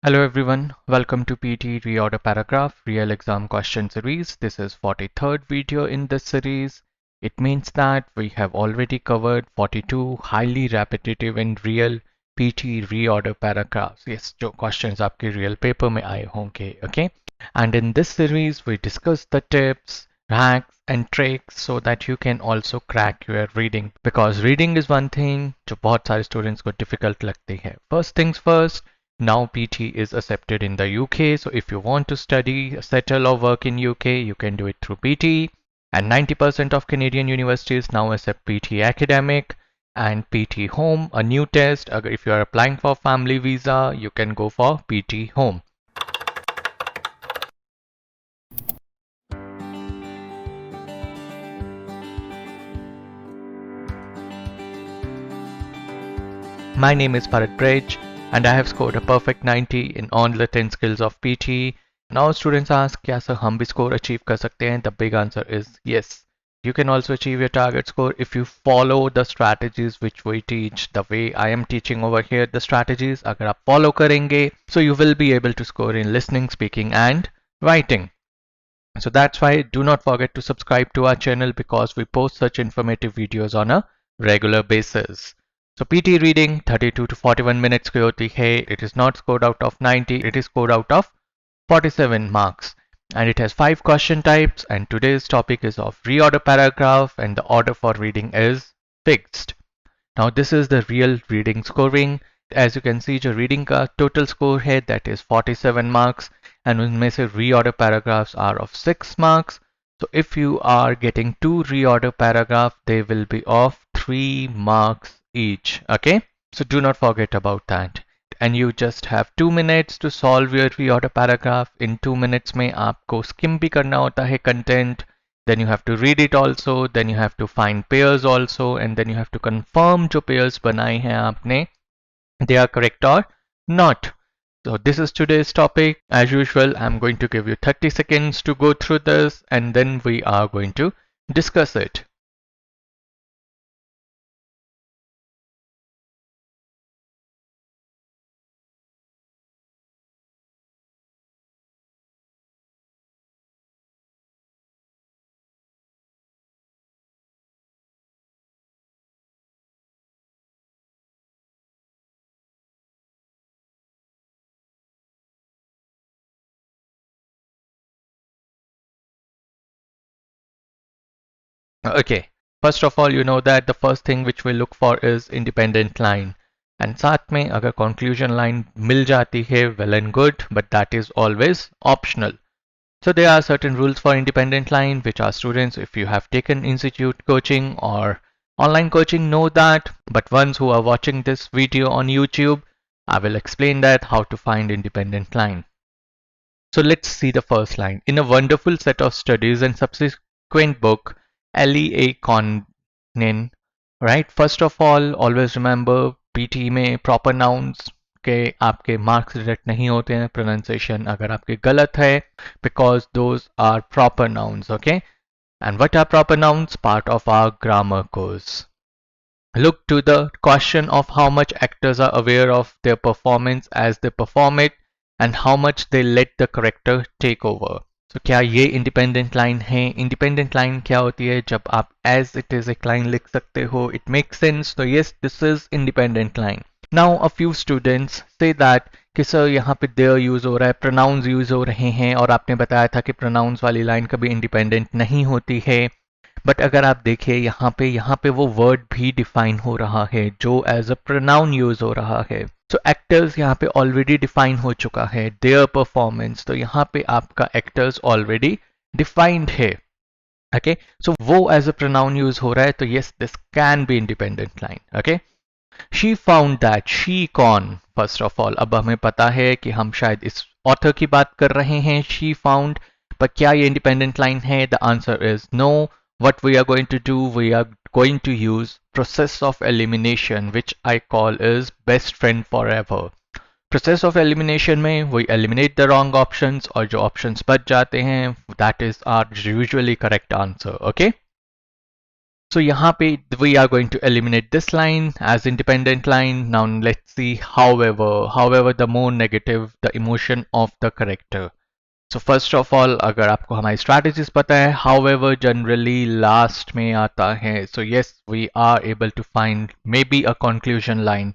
Hello everyone, welcome to PTE Reorder Paragraph Real Exam Question Series. This is 43rd video in this series. It means that we have already covered 42 highly repetitive and real PTE Reorder Paragraphs. Yes, जो questions आपके real paper में आए होंगे, okay? And in this series, we discuss the tips, hacks and tricks so that you can also crack your reading. Because reading is one thing जो बहुत सारे students को difficult लगती है. First things first, now PT is accepted in the UK, so if you want to study, settle or work in UK, you can do it through PT. And 90% of Canadian universities now accept PT Academic and PT Home, a new test. If you are applying for family visa, you can go for PT Home. My name is Bhrat Brij and I have scored a perfect 90 in all the 10 skills of PT. Now students ask, क्या sir हम भी score achieve कर सकते हैं? The big answer is yes. You can also achieve your target score if you follow the strategies which we teach. The way I am teaching over here, the strategies, अगर आप follow करेंगे, so you will be able to score in listening, speaking and writing. So that's why do not forget to subscribe to our channel because we post such informative videos on a regular basis. So PT reading 32 to 41 minutes की होती है. It is not scored out of 90, it is scored out of 47 marks. And it has 5 question types and today's topic is of reorder paragraph and the order for reading is fixed. Now this is the real reading scoring. As you can see, जो reading का total score है that is 47 marks and उनमें से reorder paragraphs are of 6 marks. So if you are getting 2 reorder paragraph, they will be of 3 marks each. Okay, so do not forget about that. And you just have 2 minutes to solve your reorder paragraph. In 2 minutes में आपको skim भी करना होता है content. Then you have to read it also, then you have to find pairs also, and then you have to confirm जो pairs बनाए हैं आपने, they are correct or not. So this is today's topic. As usual, I'm going to give you 30 seconds to go through this and then we are going to discuss it. Okay, first of all, you know that the first thing which we look for is independent line. And साथ में अगर conclusion line मिल जाती है, well and good, but that is always optional. So there are certain rules for independent line which our students, if you have taken institute coaching or online coaching, know that. But ones who are watching this video on YouTube, I will explain that how to find independent line. So let's see the first line. In a wonderful set of studies and subsequent book, Elly A. Konijn, right? First of all, always remember PT में proper nouns के आपके marks deduct नहीं होते हैं. Pronunciation अगर आपके गलत है, because those are proper nouns, okay? And what are proper nouns? Part of our grammar course. Look to the question of how much actors are aware of their performance as they perform it and how much they let the character take over. So क्या ये independent line है? Independent line क्या होती है? जब आप as it is एक line लिख सकते हो, it makes sense. So yes, this is independent line. Now a few students say that कि सर यहाँ पे their यूज हो रहा है, pronouns यूज हो रहे हैं और आपने बताया था कि pronouns वाली लाइन कभी independent नहीं होती है. बट अगर आप देखें यहाँ पे वो वर्ड भी डिफाइन हो रहा है जो एज अ प्रोनाउन यूज हो रहा है. सो एक्टर्स यहाँ पे ऑलरेडी डिफाइन हो चुका है, देयर परफॉर्मेंस, तो यहाँ पे आपका एक्टर्स ऑलरेडी डिफाइंड है. ओके, सो वो एज अ प्रोनाउन यूज हो रहा है, तो yes this can be independent line. Okay, she found that, she कौन? फर्स्ट ऑफ ऑल अब हमें पता है कि हम शायद इस ऑथर की बात कर रहे हैं, शी फाउंड. पर क्या ये इंडिपेंडेंट लाइन है? The answer is no. What we are going to do, we are going to use process of elimination, which I call is best friend forever. Process of elimination में we eliminate the wrong options और जो options बच जाते हैं, that is our usually correct answer. Okay, So यहाँ पे we are going to eliminate this line as independent line. Now let's see however the more negative the emotion of the character. So first of all, अगर आपको हमारी strategies पता है, however generally last में आता है. So yes, we are able to find maybe a conclusion line.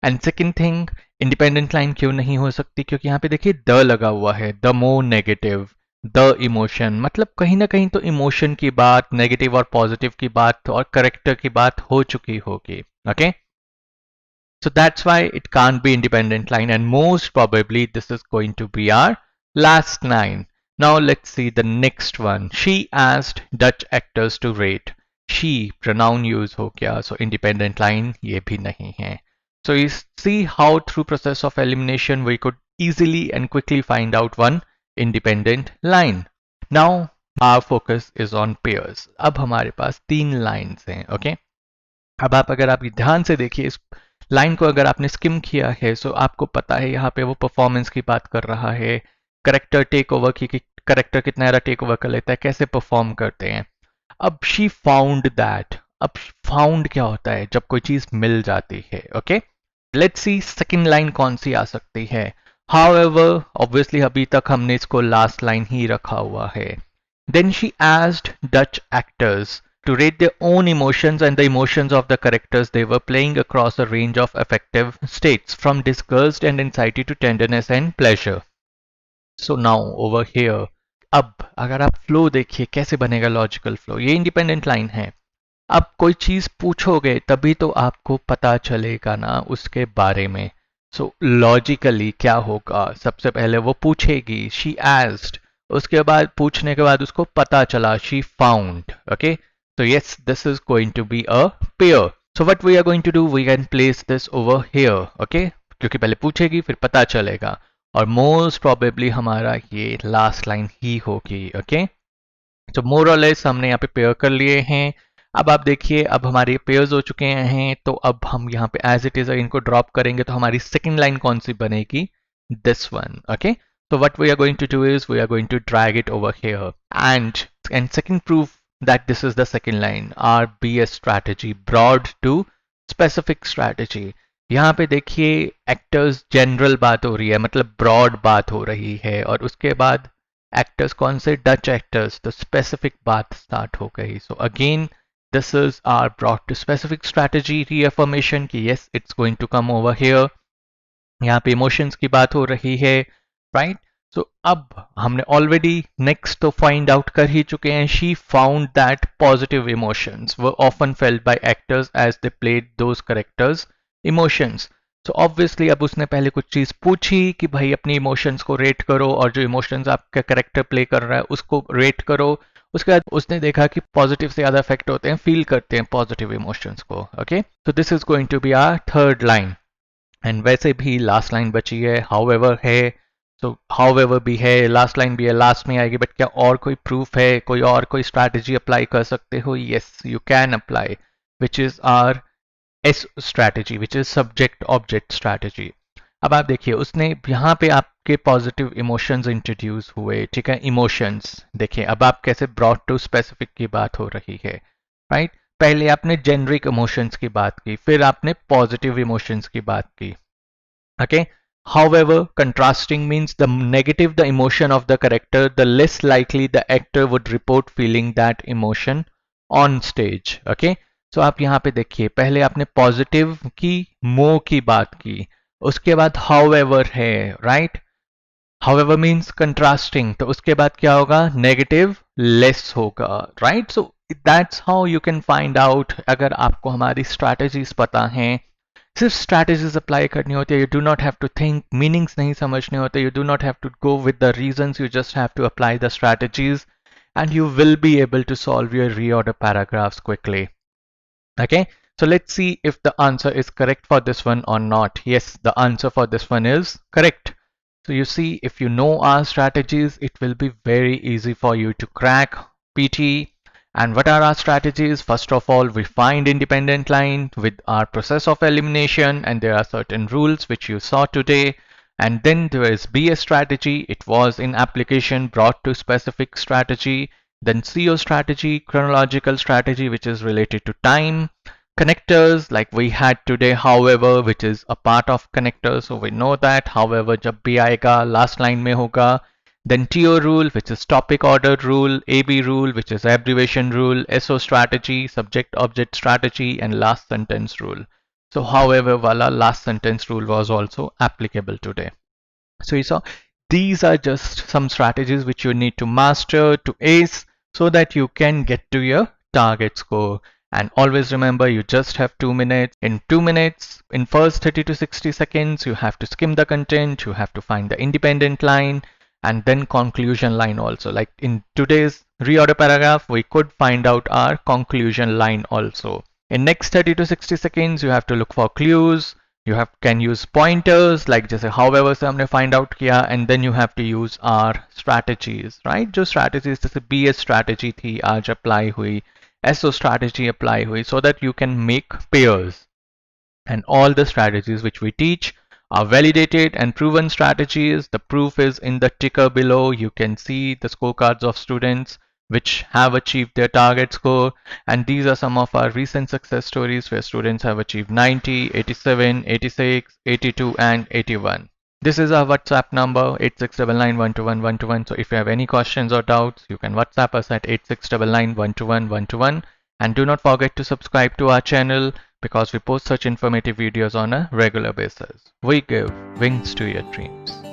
And second thing, independent line क्यों नहीं हो सकती? क्योंकि यहाँ पे देखिए द लगा हुआ है, the more negative, the emotion, मतलब कहीं ना कहीं तो इमोशन की बात, नेगेटिव और पॉजिटिव की बात और करेक्टर की बात हो चुकी होगी. Okay, so that's why it can't be independent line, and most probably this is going to be our last line. Now let's see the next one. She asked Dutch actors to rate. She pronoun use हो गया, so independent line ये भी नहीं है. So you see how through process of elimination we could easily and quickly find out one independent line. Now our focus is on pairs. अब हमारे पास तीन lines हैं. Okay, अब अगर आप ध्यान से देखिए इस लाइन को, अगर आपने स्किम किया है, सो आपको पता है यहाँ पे वो परफॉर्मेंस की बात कर रहा है, करेक्टर टेक ओवर की, करेक्टर कितना एरा टेक ओवर कर लेता है, कैसे परफॉर्म करते हैं. अब शी फाउंड दैट. अब फाउंड क्या होता है? जब कोई चीज मिल जाती है. Okay, let's see second line कौन सी आ सकती है. हाउएवर, ऑब्वियसली अभी तक हमने इसको लास्ट लाइन ही रखा हुआ है. Then she asked Dutch actors to rate their own emotions and the emotions of the characters they were playing across a range of affective states, from disgust and anxiety to tenderness and pleasure. So now over here, अब अगर आप flow देखिए कैसे बनेगा logical flow, ये independent line है. अब कोई चीज पूछोगे तभी तो आपको पता चलेगा ना उसके बारे में. सो लॉजिकली क्या होगा? सबसे पहले वो पूछेगी, शी आस्क्ड, उसके बाद पूछने के बाद उसको पता चला, she found. Okay, so yes, this is going to be a pair. So what we are going to do, we can place this over here. Okay, क्योंकि पहले पूछेगी फिर पता चलेगा, और most probably हमारा ये last line ही होगी. Okay, so more or less हमने यहाँ पे pair कर लिए हैं. अब आप देखिए, अब हमारे pairs हो चुके हैं, तो अब हम यहाँ पे as it is इनको drop करेंगे, तो हमारी second line कौन सी बनेगी? This one. Okay, so what we are going to do is we are going to drag it over here, and second proof that this is the second line, our BS strategy, broad to specific strategy. यहाँ पे देखिए actors general बात हो रही है, मतलब broad बात हो रही है, और उसके बाद एक्टर्स कौन से? डच एक्टर्स, तो स्पेसिफिक बात स्टार्ट हो गई. So again this is our broad to specific strategy reaffirmation की yes it's going to come over here. यहाँ पे इमोशंस की बात हो रही है, राइट. तो अब हमने ऑलरेडी नेक्स्ट तो फाइंड आउट कर ही चुके हैं. She found that positive emotions were often felt by actors as they played those characters emotions. तो ऑब्वियसली अब उसने पहले कुछ चीज पूछी कि भाई अपनी इमोशंस को रेट करो, और जो इमोशंस आपका करेक्टर प्ले कर रहा है उसको रेट करो. उसके बाद उसने देखा कि पॉजिटिव से ज्यादा इफेक्ट होते हैं, फील करते हैं पॉजिटिव इमोशंस को. ओके, तो this is going to be our third line. And वैसे भी लास्ट लाइन बची है, हाउएवर है. तो हाउएवर भी है, लास्ट लाइन भी है, लास्ट में आएगी. बट क्या और कोई प्रूफ है, कोई और कोई स्ट्रैटेजी अप्लाई कर सकते हो? Yes, you can apply, which is R S strategy, which is subject object strategy. अब आप देखिए उसने यहाँ पे आपके पॉजिटिव इमोशंस इंट्रोड्यूस हुए. ठीक है, इमोशंस देखिए अब आप कैसे ब्रॉड टू स्पेसिफिक की बात हो रही है, राइट. पहले आपने जेनरिक इमोशंस की बात की, फिर आपने पॉजिटिव इमोशंस की बात की. Okay, however, contrasting means the negative the emotion of the character, the less likely the actor would report feeling that emotion on stage. Okay, so आप यहाँ पे देखिए पहले आपने पॉजिटिव की, मोर की बात की, उसके बाद however है, right. however means contrasting, तो उसके बाद क्या होगा? नेगेटिव लेस होगा, right. so that's how you can find out. अगर आपको हमारी स्ट्रैटेजीज पता हैं, सिर्फ स्ट्रैटेजीज अप्लाई करनी होती है, you do not have to think, meanings नहीं समझने होते, you do not have to go with the reasons, you just have to apply the strategies and you will be able to solve your reorder paragraphs quickly. Okay, so let's see if the answer is correct for this one or not. Yes, the answer for this one is correct. So you see, if you know our strategies, it will be very easy for you to crack PTE. And what are our strategies? First of all, we find independent line with our process of elimination, and there are certain rules which you saw today. And then there is BS strategy. It was in application brought to specific strategy. Then CO strategy, chronological strategy, which is related to time. Connectors like we had today, however, which is a part of connectors, so we know that however जब भी आएगा last line में होगा. Then TO rule, which is topic order rule, AB rule, which is abbreviation rule, SO strategy, subject object strategy, and last sentence rule. So however wala last sentence rule was also applicable today. So you saw these are just some strategies which you need to master to ace so that you can get to your target score. And always remember, you just have 2 minutes. In 2 minutes, in first 30 to 60 seconds, you have to skim the content, you have to find the independent line, and then conclusion line also. Like in today's reorder paragraph, we could find out our conclusion line also. In next 30 to 60 seconds, you have to look for clues. You can use pointers like जैसे however से हमने find out किया, and then you have to use our strategies, right? जो strategies जैसे BS strategy थी आज apply हुई, SO strategy apply हुई, so that you can make pairs. And all the strategies which we teach are validated and proven strategies. The proof is in the ticker below. You can see the scorecards of students which have achieved their target score, and these are some of our recent success stories where students have achieved 90, 87, 86, 82 and 81. This is our WhatsApp number 8699121121. So if you have any questions or doubts, you can WhatsApp us at 8699121121. And do not forget to subscribe to our channel because we post such informative videos on a regular basis. We give wings to your dreams.